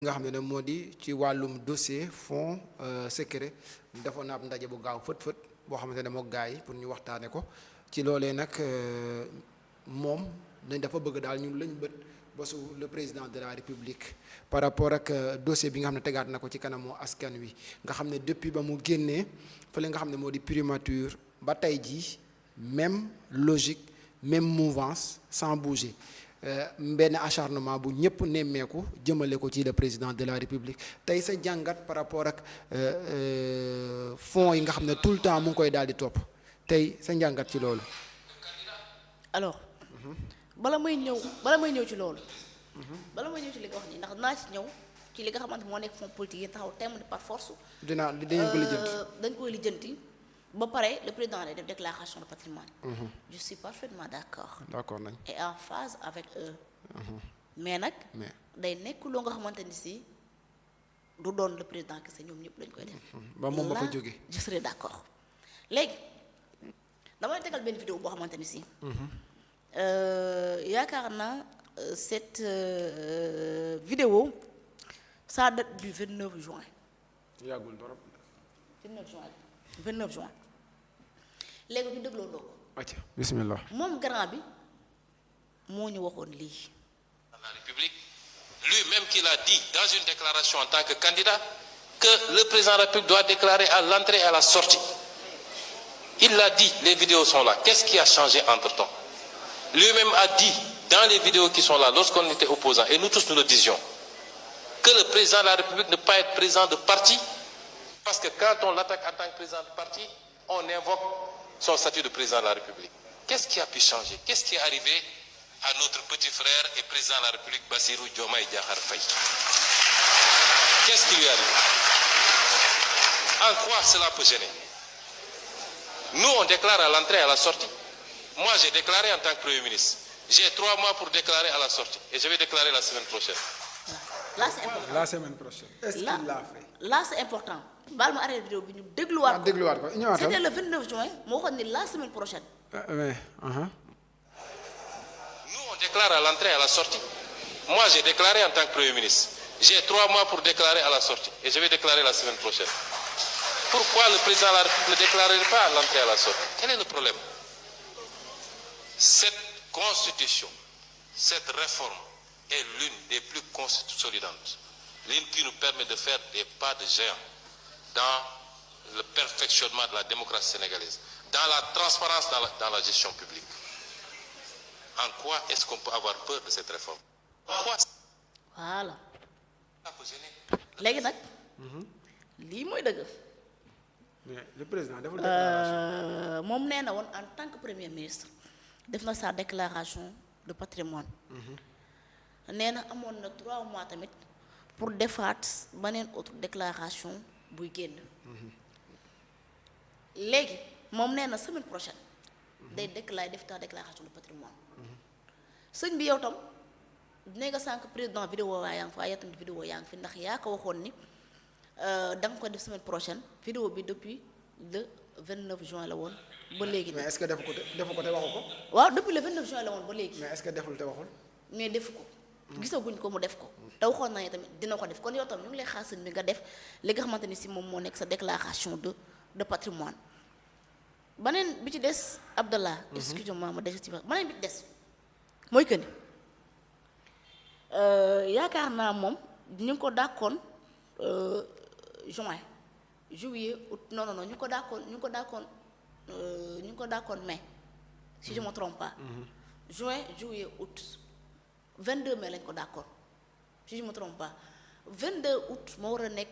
nga xam ne moo di ci wàllum dossier fonds secret defoon na ab ndaje bu gaaw fët boo xamante ne moo gaay yi pour ñu waxtaane ko ci loolee nag moom dañ dafa bëgg daal ñun lañ bët basu le président de la république par rapport ak dossier bi nga xam ne tegaat na ko ci kanamu askan wi nga xam ne depuis ba mu génnee fële nga xam ne moo di primature ba tey jii même logique même mouvance sans bouger benn acharnement bu ñëpp nemmeeku jëmale ko ci le président de la république tey sa jàngat par rapport ak fonds yi nga xam ne tout le temps mu ngi koy daal di topp tey sa njàngat ci loolu. alors bala may ñëw ci loolu. bala may ñëw ci li nga wax nii ndax naa ci ñëw ci li nga xamante moo nekk fonds politique yi taxaw thème de par force. dañ ko lijjanti. dañ koy lijjanti ba pare le président lay def déclaration de patrimoine. Je suis parfaitement d'accord. D'accord nañ. et en phase avec eux. mais nag. day nekk loo nga xamante ni si du doon le président kese ñoom ñëpp lañ koy def. ba moom ba fa jógee. je serai d'accord léegi dama lay tegal benn vidéo boo xamante ni si. yaakaar naa cette vidéo ça date du 29 juin. yàggul trop. 29 juin léegi ñu dégloo ndoo ko. acca bismillah. moom grand bi moo ñu waxoon lii. La République, lui-même qui l'a dit dans une déclaration en tant que candidat, que le président de la République doit déclarer à l'entrée et à la sortie. Il l'a dit, les vidéos sont là. Qu'est-ce qui a changé entre-temps? Lui-même a dit dans les vidéos qui sont là, lorsqu'on était opposants, et nous tous nous le disions, que le président de la République ne peut pas être président de parti, parce que quand on l'attaque en tant que président de parti, on invoque son statut de président de la République. Qu'est-ce qui a pu changer? Qu'est-ce qui est arrivé à notre petit frère et président de la République, Bassirou Diomaye Diakhar Faye? Qu'est-ce qui lui est arrivé? En quoi cela peut gêner? Nous, on déclare à l'entrée et à la sortie. Moi, j'ai déclaré en tant que Premier ministre. J'ai 3 mois pour déclarer à la sortie. Et je vais déclarer la semaine prochaine. Là, c'est important. La semaine prochaine. Est-ce qu'il l'a fait? Là, c'est important. baal ma arrêté vidéo bi ñu dégluwaat ko. C'était le 29 juin moo waxoon ni la semaine prochaine. Nous, on déclare à l'entrée et à la sortie. Moi, j'ai déclaré en tant que Premier ministre. J'ai 3 mois pour déclarer à la sortie. Et je vais déclarer la semaine prochaine. Pourquoi le président de la République ne déclarerait pas à l'entrée et à la sortie? Quel est le problème? Cette constitution, cette réforme est l'une des plus consolidantes. L'une qui nous permet de faire des pas de géant dans le perfectionnement de la démocratie sénégalaise, dans la transparence dans la gestion publique. En quoi est-ce qu'on peut avoir peur de cette réforme? Pourquoi? Voilà. Ça peut gêner. léegi nag. lii mooy dëgg. mais le président deful déclaration. moom nee na woon en tant que premier ministre def na sa déclaration de patrimoine. nee na amoon na 3 mois tamit pour defaat beneen autre déclaration buy génn. léegi moom nee na semaine prochaine. day def ta déclaration de patrimoine. sëñ bi yow tam nee nga sànq président vidéo waa yaa ngi fa waaye tamit vidéo yaa ngi fi ndax yaa ko waxoon ni da nga ko def semaine prochaine vidéo bi depuis le 29 juin la woon ba léegi. mais est-ce que defu ko te waxu ko. waaw depuis le 29 juin la woon ba léegi. mais est-ce que deful te waxul. mais defu ko. gisaguñ ko mu def ko. te waxoon nañu tamit dina ko def kon yow tam ñu ngi lay xaar sëñ bi nga def li nga xamante ni si moom moo nekk sa déclaration de patrimoine. beneen bi ci des Abdallah. excuse-moi ma déjà ci wax beneen bi ci des mooy que ni yaakaar naa moom ñu ngi ko dàkkoon juin juillet août non ñu ngi ko dàkkoon mai si je me trompe pas. juin juillet août 22 mai lañ ko dàkkoon si je me trompe pas 22 août moo war a nekk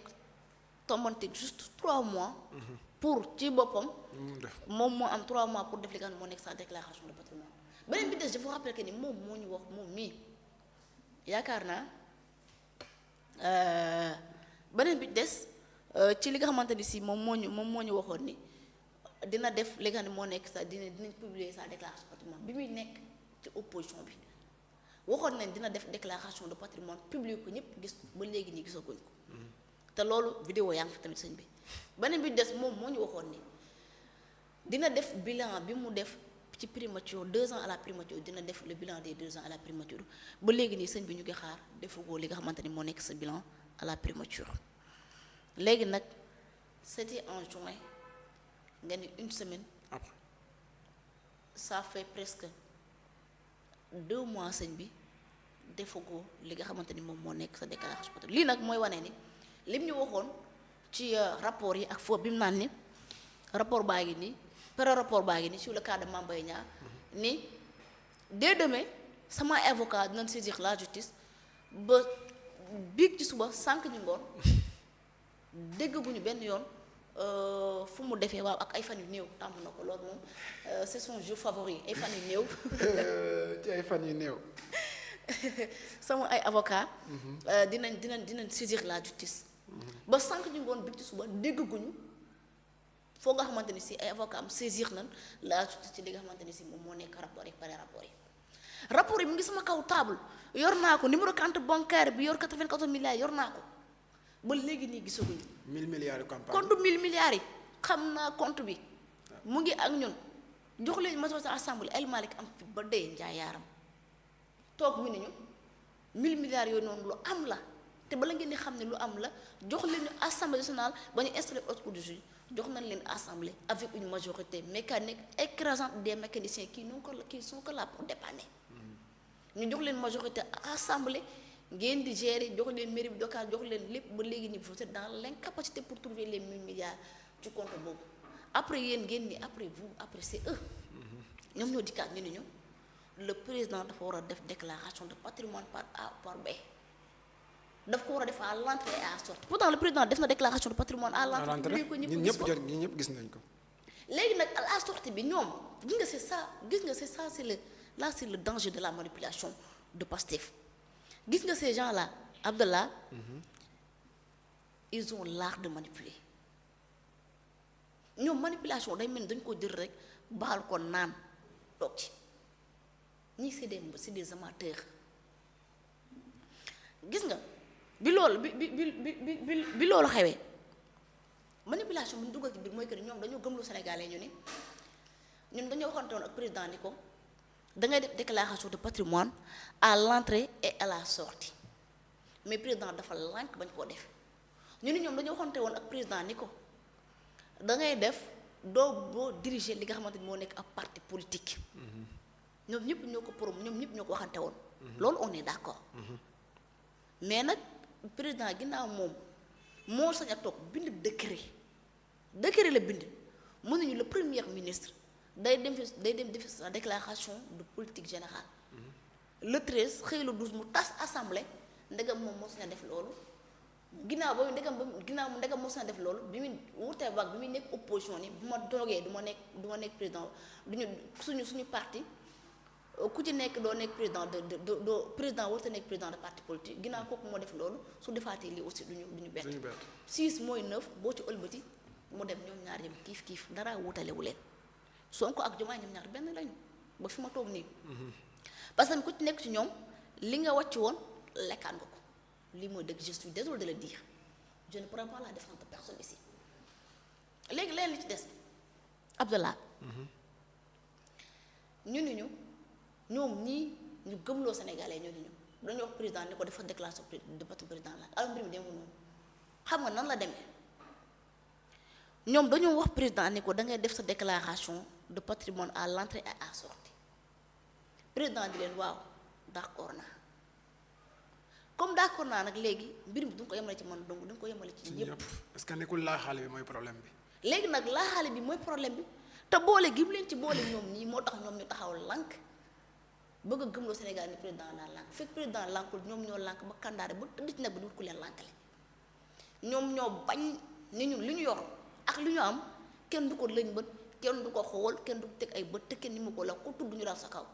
tombante juste 3 mois. pour ci boppam. moom moo am 3 mois pour def li nga xam ne moo nekk sa déclaration de patrimoine. beneen bi des je vous rappelle que ni moom moo ñu wax moom mii yaakaar naa beneen bi des ci li nga xamante ni si moom moo ñu waxoon ni dina def li nga xam ne moo nekk sa dinañ publier sa déclaration de patrimoine bi muy nekk ci opposition bi waxoon nañ dina def déclaration de patrimoine publier ko ñëpp gis ba léegi nii gisaguñ ko. te loolu vidéo yaa ngi fi tamit sëñ bi beneen bi des moom moo ñu waxoon ni dina def bilan bi mu def. ci primature 2 ans à la primature dina def le bilan des 2 ans à la primature ba léegi nii sëñ bi ñu ngi xaar defugoo li nga xamante ni moo nekk sa bilan à la primature léegi nag c'était en juin nga ni une semaine après ça fait presque 2 mois sëñ bi defagoo li nga xamante ni moom moo nekk sa déclaration patrimoine lii nag mooy wane ni lim ñu waxoon ci rapport yi ak foofu bi mu naan ni rapport baa ngi nii pré-rapport baa ngi nii sur le cas de Mame Mbaye Niang ni dès demain sama avocat dinañ saisir la justice ba biig ci suba sànq ñu ngoon déggaguñu benn yoon fu mu defee waaw ak ay fan yu néew tàmm na ko loolu moom c'est son jour favori ay fan yu néew ci ay fan yu néew sama ay avocat dinañ saisir la justice ba sànq ñu ngoon biig ci suba déggaguñu foo nga xamante ni si ay avocat am saisir nañ la justice ci li nga xamante ni si moom moo nekk rapport yi pare rapport yi mu ngi sama kaw table yor naa ko numéro compte bancaire bi yor 94 milliards yor naa ko ba léegi nii gisaguñu 1000 milliards de campagne compte 1000 milliards yi xam naa compte bi mu ngi ak ñun jox leen majorité assemblée El Malick am fi ba dee njaay yaaram toog mu ne ñu 1000 milliards yooyu noonu lu am la te bala ngeen di xam ne lu am la jox leen ñu assemblée nationale ba ñu installé autour du juge jox nañ leen assemblée avec une majorité mécanique écrasante des mécaniciens qui sont que là pour dépanner ñu jox leen majorité assemblée ngeen di gérer jox leen mairie bi local jox leen lépp ba léegi ni vous êtes dans l'incapacité pour trouver les 1000 milliards ci compte boobu après yéen ngeen ni après vous après c'est eux ñoom ñoo dikkaat ñu ne ñu le président dafa war a def déclaration de patrimoine par A par B daf ko war a def à l'entrée et à la sortie pourtant le président def na déclaration de patrimoine à l'entrée ko ñëpp gis nañ ko léegi nag à la sortie bi ñoom gis nga c'est ça c'est le danger de la manipulation de Pastef gis nga ces gens là Abdallah ils ont l'art de manipuler ñoom manipulation day mel ni dañ ko jël rek baal ko naan toog ci ñii c'est des amateurs gis nga bi loolu bi loolu xewee manipulation bi ñu duggal ci biir mooy que ñoom dañoo gëmlu Sénégalais ñu ni ñun dañoo waxantoon ak président ni ko dangay def déclaration de patrimoine à l'entrée et à la sortie mais président dafa lànk bañ koo def ñu ni ñoom dañoo waxante woon ak président ni ko dangay def doo diriger li nga xamante ni moo nekk ab parti politique ñoom ñëpp ñoo ko prom ñoom ñëpp ñoo ko waxante woon loolu on est d'accord mais nag président ginnaaw moom moo sañ a toog bind décret la bind mën nañu le premier ministre day dem defi sa déclaration de politique générale le 13 xëy le 12 mu tas assemblée ndegam moom moo sañ a def loolu ginnaaw ndegam moo sañ a def loolu bi muy wutee waag bi muy nekk opposition ni bu ma toogee du ma nekk président duñu suñu parti ku ci nekk doo nekk président doo président warta nekk président de parti politique ginnaaw kooku moo def loolu su defaatee lii aussi duñu bett 6 mooy 9 boo ci ëlbati mu dem ñoom ñaar yëm kiif dara wutalewu leen Sonko ak Diomaye ñoom ñaar benn lañu ba fi ma toog nii parce que ku ci nekk ci ñoom li nga wàcc woon lekkaan nga ko lii mooy dëgg je suis désolé de le dire je ne prends pas la défense de personne ici léegi leen li ci des Abdallah ñu ni ñu ñoom ñii ñu gëmloo Sénégalais ñu ni ñu dañu wax président ni ko dafa déclaration de patrimoine président la alors mbir mi demul noonu xam nga nan la demee ñoom dañoo wax président ni ko da ngay def sa déclaration de patrimoine à l'entrée et à la sortie président di leen waaw d'accord naa comme d'accord naa nag léegi mbir mi du nga ko yemale ci man donc du nga ko yemale ci ñëpp. est-ce que nekkul laaxaale bi mooy problème bi. léegi nag laaxaale bi mooy problème bi te boole gi mu leen ci boole ñoom ñii moo tax ñoom ñu taxaw lànk bëgg a gëmloo Sénégal ni président naa lànk fekk président lànkul ñoom ñoo lànk ba kandaare ba tëdd ci nag ba du ku leen lànkale ñoom ñoo bañ ni ñun li ñu yor ak li ñu am kenn du ko lëñ bët kenn du ko xool kenn du ko teg ay bët te kenn ni mu ko la ko tudd ñu daal sa kaw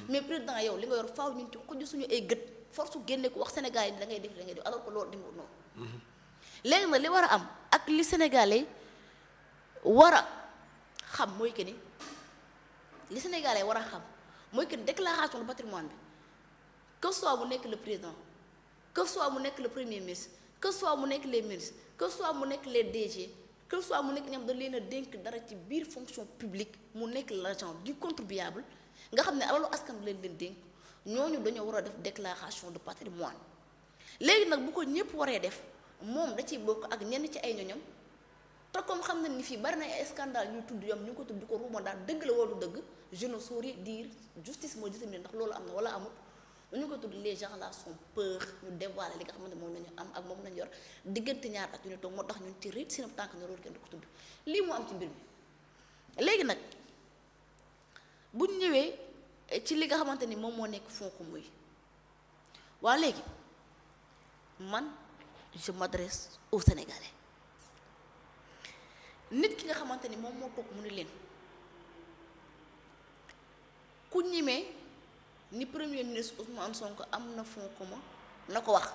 mais président yow li nga yor faaw ñun ci xujj suñu ay gët force génne ko wax Sénégal yi da ngay def alors que loolu demul noonu léegi nag li war a am ak li Sénégalais war a xam mooy que ni li Sénégalais war a xam mooy que déclaration de patrimoine bi que soit mu nekk le président que soit mu nekk le premier ministre que soit mu nekk les ministres que soit mu nekk les DG que soit mu nekk ñoom da leen a dénk dara ci biir fonction publique mu nekk l'argent du contribuable nga xam ne alalu askan bi leen dénk ñooñu dañoo war a def déclaration de patrimoine léegi nag bu ko ñëpp waree def moom da ciy bokk ak ñenn ci ay ñoñam te comme xam nañ ni fii bari na ay scandale ñuy tudd yom ñu ngi ko tudd ko ruuma daal dëgg la wala dëgg je ne saurais dire justice moo déterminé ndax loolu am na wala amut ñu ko tudd les gens là sont peur ñu dévoiler li nga xamante moom la ñu am ak moom la ñu yor diggante ñaar at yu ne toog moo tax ñun ci riit seen tànk ne loolu kenn du ko tudd lii moo am ci mbir mi léegi nag bu ñu ñëwee ci li nga xamante ni moom moo nekk fonds commun yi waa léegi man je m'adresse aux Sénégalais nit ki nga xamante ni moom moo toog mu ni leen ku ñimee ni premier ministre Ousmane Sonko am na fonds commun na ko wax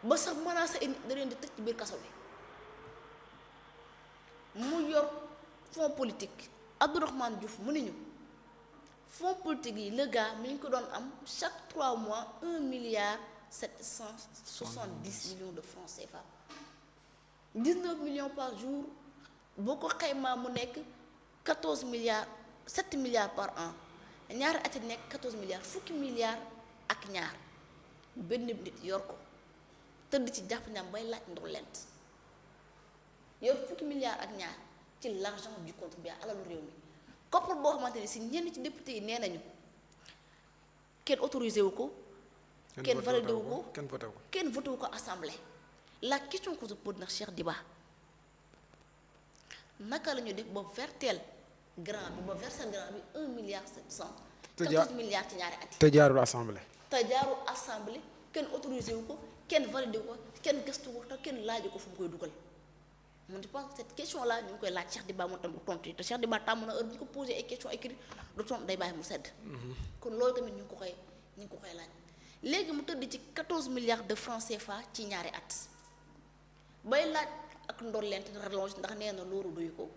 ba sax menacé ay nit da leen di tëj ci biir kaso bi mu yor fonds politique Abdourahmane Diouf mu ne ñu fonds politique yi le gars mi ngi ko doon am chaque 3 mois 1,770 millions de francs CFA 19 millions par jour boo ko xaymaa mu nekk 14 milliards 7 milliards par an ñaari at yi nekk 14 milliards fukki milliards ak ñaar benn nit yor ko tëdd ci jàpp ñam bay laaj ndox lent yor fukki milliards ak ñaar ci l'argent du contribuable alalu réew mi koppar boo xamante ni si ñenn ci député yi nee nañu kenn autorisé wu ko kenn validé wu ko kenn voté wu ko assemblée la question que je pose nag Cheikh Diba naka la ñu def ba verteel grand bi ba versel grand bi 1 milliard 714 milliards ci ñaari at yi te jaarul assemblée kenn autorisé wu ko kenn validé wu ko kenn gëstu ko te kenn laaju ko fu mu koy dugal man je pense que cette question là ñu ngi koy laaj Cheikh Diba moo tam du tontu te Cheikh Diba tàmm na heure bu ñu ko posé ay question écrite du tontu day bàyyi mu sedd kon loolu tamit ñu ngi ko koy laaj léegi mu tëdd ci 14 milliards de francs CFA ci ñaari at bay laaj ak ndolleent relonge ndax nee na loolu doy ko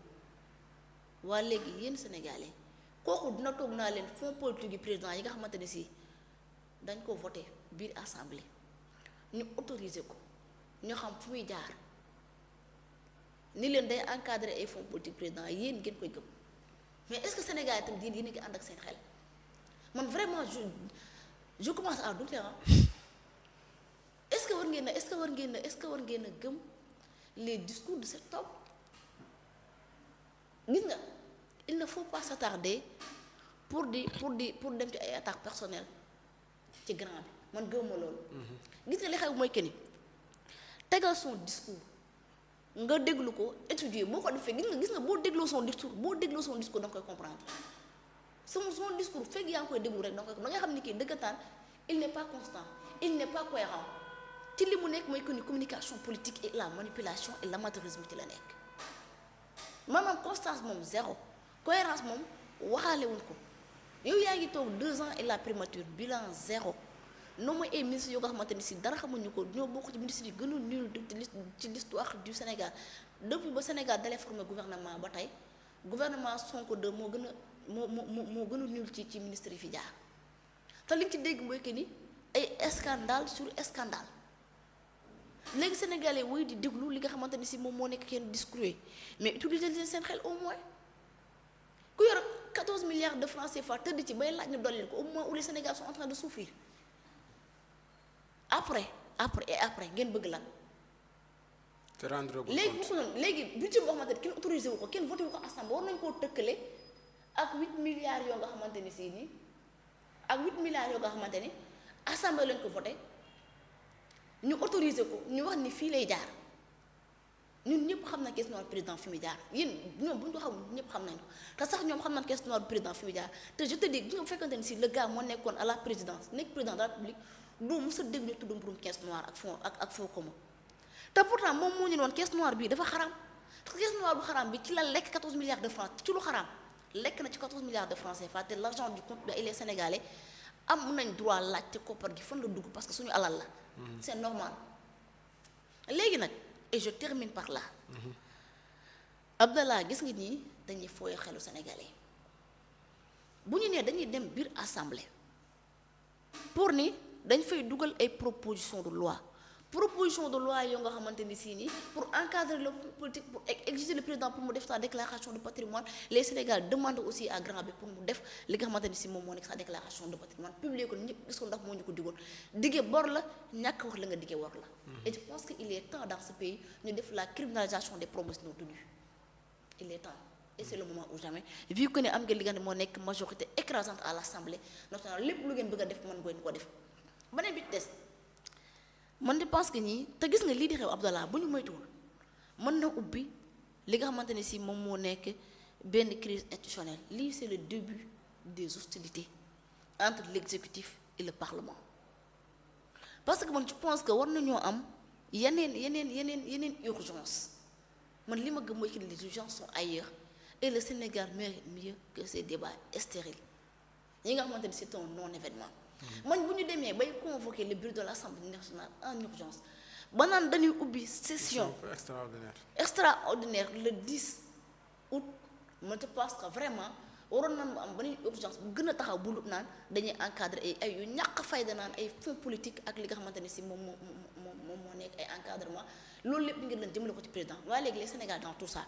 waa léegi yéen Sénégalais kooku dina toog naa leen fonds politique yi président yi nga xamante ne si dañ ko voté biir assemblée ñu autorisé ko ñu xam fu muy jaar ni leen day encadrer ay fonds politique président yéen ngeen koy gëm mais est-ce que Sénégalais tamit yéen a ngi ànd ak seen xel man vraiment je commence à douter est-ce que war ngeen a gëm les discours de cet homme gis nga il ne faut pas s'attarder pour dem ci ay attaques personnelles ci grand bi man gëmuma loolu. gis nga li xew mooy que ni tegal son discours nga déglu ko étudier boo ko defee gis nga boo dégloo son discours da nga koy comprendre son discours fekk yaa ngi koy déglu rek da nga xam ni kii dëggantaan il n'est pas constant il n'est pas cohérent ci li mu nekk mooy que ni communication politique et la manipulation et l'amateurisme ci la nekk maanaam constance moom zéro cohérence moom waxaale wuñ ko yow yaa ngi toog 2 ans et la primature bilan zéro noo mooy ay ministres yoo nga xamante ni si dara xamuñu ko ñoo bokk ci ministres yi gën a nul ci l'histoire du Sénégal depuis ba Sénégal dalee formé gouvernement ba tey gouvernement Sonko 2 moo gën a nul ci ministres yi fi jaar te li ci dégg mooy que ni ay scandale sur scandale léegi Sénégalais woy di déglu li nga xamante ni si moom moo nekk kenn discours mais utiliser leen seen xel au moins ku yor 14 milliards de francs CFA tëdd ci bay laaj ñu dolli ko au moins où les Sénégalais sont en train de souffrir après ngeen bëgg lan. te rendre ko léegi budget boo xamante ni kenn autorisé wu ko kenn voté wu ko assemblée war nañu koo tëkkale ak 8 milliards yoo nga xamante ni si nii ak 8 milliards yoo nga xamante ni assemblée lañ ko voté ñu autorisé ko ñu wax ni fii lay jaar ñun ñëpp xam na caisse noire président fi muy jaar yéen ñoom bu ñu ko xamul ñëpp xam nañ ko te sax ñoom xam nañ caisse noire président fi muy jaar te je te dis bu fekkante ni si le gars moo nekkoon à la présidence nekk président de la République doo mos a dégg ñu tudd mbirum caisse noire ak fonds commun te pourtant moom moo ñu ne woon caisse noire bii dafa xaraam parce que caisse noire bu xaraam bi ci la lekk 14 milliards de francs ci lu xaraam lekk na ci 14 milliards de francs CFA te l'argent du compte et les Sénégalais am nañ droit laajte koppar gi fan la dugg parce que suñu alal la. C'est normal léegi nag et je termine par là. Abdallah gis nga nii dañuy fooy xelu Sénégalais bu ñu nee dañuy dem biir assemblée pour ni dañ fay dugal ay proposition de loi proposition de loi yoo nga xamante ni si nii pour encadrer le politique pour exiger le président pour mu def sa déclaration de patrimoine les Sénégal demande aussi à grand bi pour mu def li nga xamante ni si moom moo nekk sa déclaration de patrimoine publier ko ñëpp gis ko ndax moo ñu ko digoon diggee bor la ñàkk wax la nga diggee war la et je pense que il est temps dans ce pays ñu def la criminalisation des promesses non tenues il est temps et c'est le moment ou jamais vu que ne am ngeen li nga xam ne moo nekk majorité écrasante à l'Assemblée nationale lépp lu ngeen bëgg a def mën ngeen ko def beneen bi des man de pense que ñii te gis nga lii di xew Abdallah bu ñu moytuwul mën na ubbi li nga xamante ne si moom moo nekk benn crise institutionnelle lii c'est le début des hostilités entre l'exécutif et le parlement parce que man je pense que war nañoo am yeneen urgence man li ma gëm mooy que les urgences sont ailleurs et le Sénégal mérite mieux que ces débats stériles yi nga xamante ni c'est un non-événement man bu ñu demee bay convoquer le bureau de l'Assemblée nationale en urgence ba naan dañuy ubbi session extraordinaire le 10 août man je pense que vraiment waroon nañ mu am beneen urgence bu gën a taxaw bu naan dañuy encadrer ay yu ñàkk fayda naan ay fonds politique ak li nga xamante ne si moom moo nekk ay encadrement loolu lépp ngeen leen jëmale ko ci président waaye léegi les Sénégal dans tout ça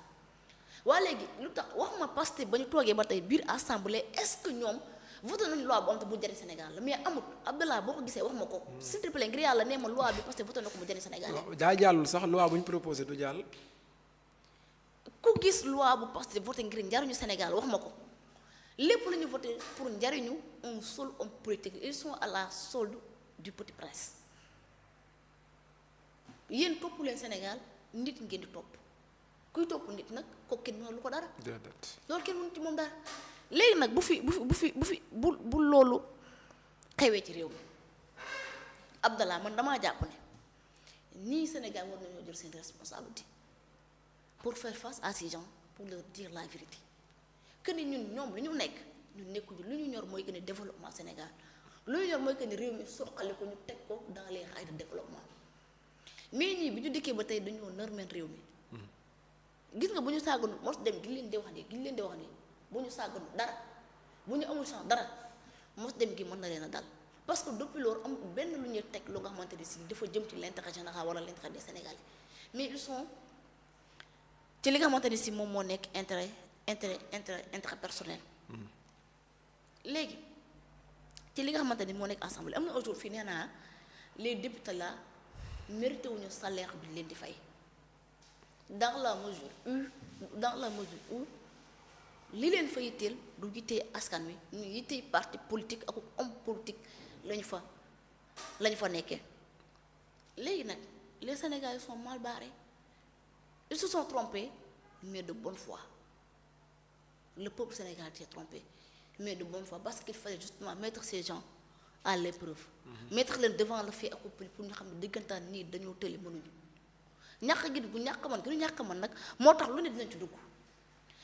waaye léegi lu tax wax ma Pastef ba ñu toogee ba tey biir assemblée est-ce que ñoom voté nañu loi bu am te bu jëriñ Sénégal la mais amul Abdallah boo ko gisee wax ma ko s'il te plaît ngir yàlla nee ma loi bi parce que voté na ko mu jëriñ Sénégal daa jàllul sax loi bu ñu proposé du jàll ku gis loi bu parce que voté ngir njariñu Sénégal wax ma ko lépp la ñu voté pour njariñu un seul homme politique ils sont à la solde du petit prince yéen topp leen Sénégal nit ngeen di topp kuy topp nit nag kooku kenn mënu lu ko dara loolu kenn mënu ci moom dara léegi nag bu loolu xewee ci réew mi Abdallah man damaa jàpp ne nii Sénégal war nañoo jël seen responsabilité pour faire face à ces gens pour leur dire la vérité que ni ñoom lu ñu nekk ñu nekkuñu lu ñu ñor mooy que ne développement Sénégal lu ñu ñor mooy que ne réew mi soqali ko ñu teg ko dans les rails de développement mais ñii bi ñu dikkee ba tey dañoo nërmeen réew mi gis nga bu ñu sàgganu mos dem gi leen di wax ni bu ñu sàgganu dara bu ñu amul chance dara mos dem gi mën na leen a dal parce que depuis loolu am benn lu ñuy teg lu nga xamante ni si dafa jëm ci l'intérêt général wala l'intérêt des Sénégalais mais ils sont ci li nga xamante ni si moom moo nekk intérêt personnel léegi ci li nga xamante ni moo nekk assemblée am na un jour fii nee naa les députés là mérité wuñu salaire bi leen di fay dans la mesure où li leen fa yitteel du yittee askan wi ñu yittee parti politique ak homme politique lañu fa nekkee léegi nag les Sénégalais sont mal barrés ils se sont trompés mais de bonne foi le peuple sénégalais s'est trompé mais de bonne foi parce qu'il fallait justement mettre ces gens à l'épreuve mettre leen devant le fait accompli pour ñu xam ne dëggantaan nii dañoo tëli mënuñu ñàkk gi bu ñàkk man nag moo tax lu ne dinañ ci dugg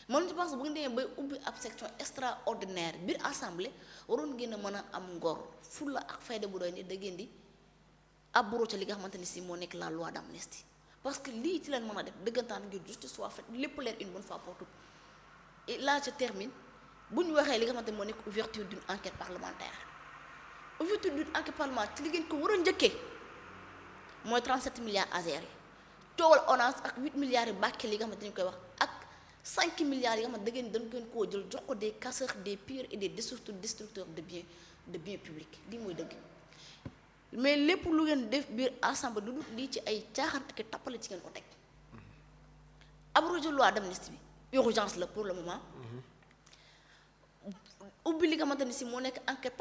man je pense bu ngeen demee bay ubbi ab section extraordinaire biir assemblée waroon ngeen a mën a am ngor fulla ak fayda bu doy ni da ngeen di abburo ca li nga xamante ni si moo nekk la loi d'amnistie parce que lii ci leen mën a def dëggantaan ngir justice soit faite lépp leer une bonne fois pour toutes et là je termine bu ñu waxee li nga xamante ni moo nekk ouverture d'une enquête parlementaire ci li ngeen ko war a njëkkee mooy 37 milliards ASER yi coowal ONAS ak 8 milliards yi Bakel yi nga xamante ni ñu koy wax ak 5 milliards yi nga xamante dañ ngeen koo jël jox ko des casseurs des pilleurs et des destructeurs de biens publics lii mooy dëgg mais lépp lu ngeen def biir assemblée lu dul lii ci ay caaxaan ak tappale ci ngeen ko teg abroger loi d'amnistie bi urgence la pour le moment ubbi li nga xamante ni si moo nekk enquête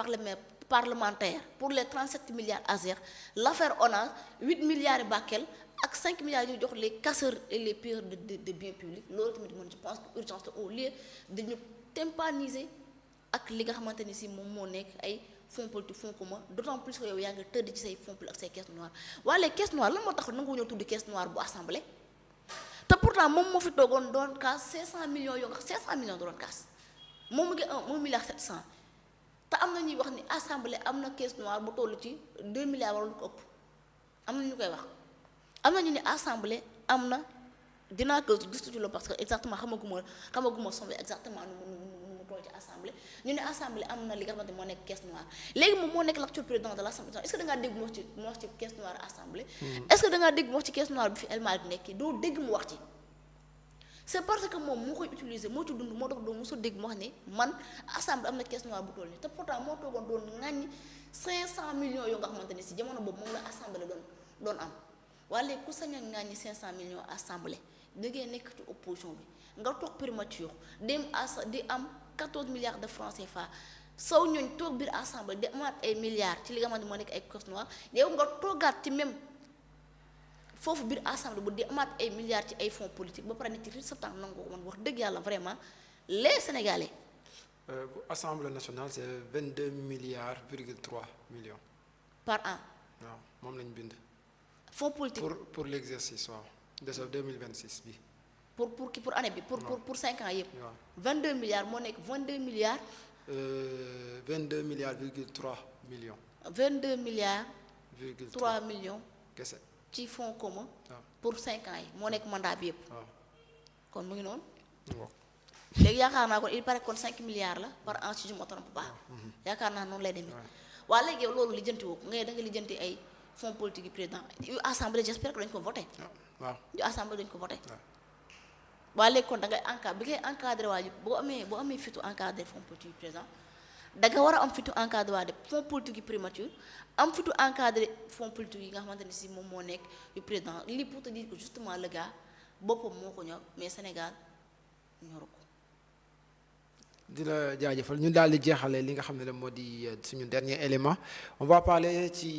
parlementaire pour les 37 milliards ASER l'affaire ONAS 8 milliards yi Bakel ak 5 milliards yu jox les casseurs et les pilleurs de biens publics loolu tamit man je pense que urgence la au lieu de ñu tympaniser ak li nga xamante ni si moom moo nekk ay fonds politique fonds commun d'autant plus que yow yaa ngi tëdd ci say fonds politique ak say caisse noire waaye les caisse noire lan moo tax nangu ñoo tudd caisse noire bu assemblée te pourtant moom moo fi toogoon doon kaas 500 millions yoo nga 500 millions doon kaas moom mu ngi 1 milliard 700 te am na ñuy wax ni assemblée am na caisse noire bu toll ci 2 milliards wala lu ko ëpp am na ñu koy wax am na ñu ne assemblée am na dinaa ko gëstu ci loolu parce que exactement xamaguma somme exactement nu mu toll ci assemblée ñu ne assemblée am na li nga xamante moo nekk caisse noire léegi moom moo nekk l'actuel président de l'Assemblée est-ce que da ngaa dégg mu wax ci caisse noire assemblée. est-ce que da ngaa dégg mu wax ci caisse noire bi fi El Malick nekk doo dégg mu wax ci. c'est parce que moom moo koy utiliser moo ci dund moo tax doo mosoo dégg mu wax ni man assemblée am na caisse noire bu toll nii te pourtant moo toogoon doon ŋàññi 500 millions yoo nga xamante ni si jamono boobu moom la assemblée doon am waaye léegi ku sañ a ŋàññi 500 millions assemblée da ngay nekk ci opposition bi nga toog primature di am 14 milliards de francs CFA saw ñooñ toog biir assemblée di amaat ay milliards ci li nga xamante moo nekk ay caisse noire yow nga toogaat ci même. foofu biir assemblée bu di amaat ay milliards ci ay fonds politiques ba pare ne ci riche sa temps nangu ko man wax dëgg yàlla vraiment les Sénégalais. bu assemblée nationale c'est 22 milliards virgule 3 millions. par an. waaw moom lañ bind. fonds politique pour l'exercice waaw de ce 2026 bi. pour année bi pour 5 ans yëpp. waaw 22 milliards moo nekk 22 milliards. 22 milliards virgule 3 millions. 22 milliards. virgule 3 millions. kese. ci fonds commun. waaw pour 5 ans yi moo nekk mandat bi yëpp. waaw kon mu ngi noonu. waaw. léegi yaakaar naa kon il paraît kon 5 milliards la par an si je me trompe pas. yaakaar naa noonu lay demee. waa léegi yow loolu lijjanti woo ko nga da nga lijjanti ay fonds politique yu président yu assemblée j'espère que dañu ko voté. waaw yu assemblée dañu ko voté. waa léegi kon da ngay encadré bi ngay encadré waa ji boo amee fitu encadré fonds politique yu président da nga war a am fitu encadré waa de fonds politique yu primature am fitu encadré fonds politique yi nga xamante ne si moom moo nekk yu président lii pour te dire que justement le gars boppam moo ko ñor mais Sénégal ñoru ko. di la jaajëfal ñu daal di jeexale li nga xam ne moo di suñu dernier élément on va parler ci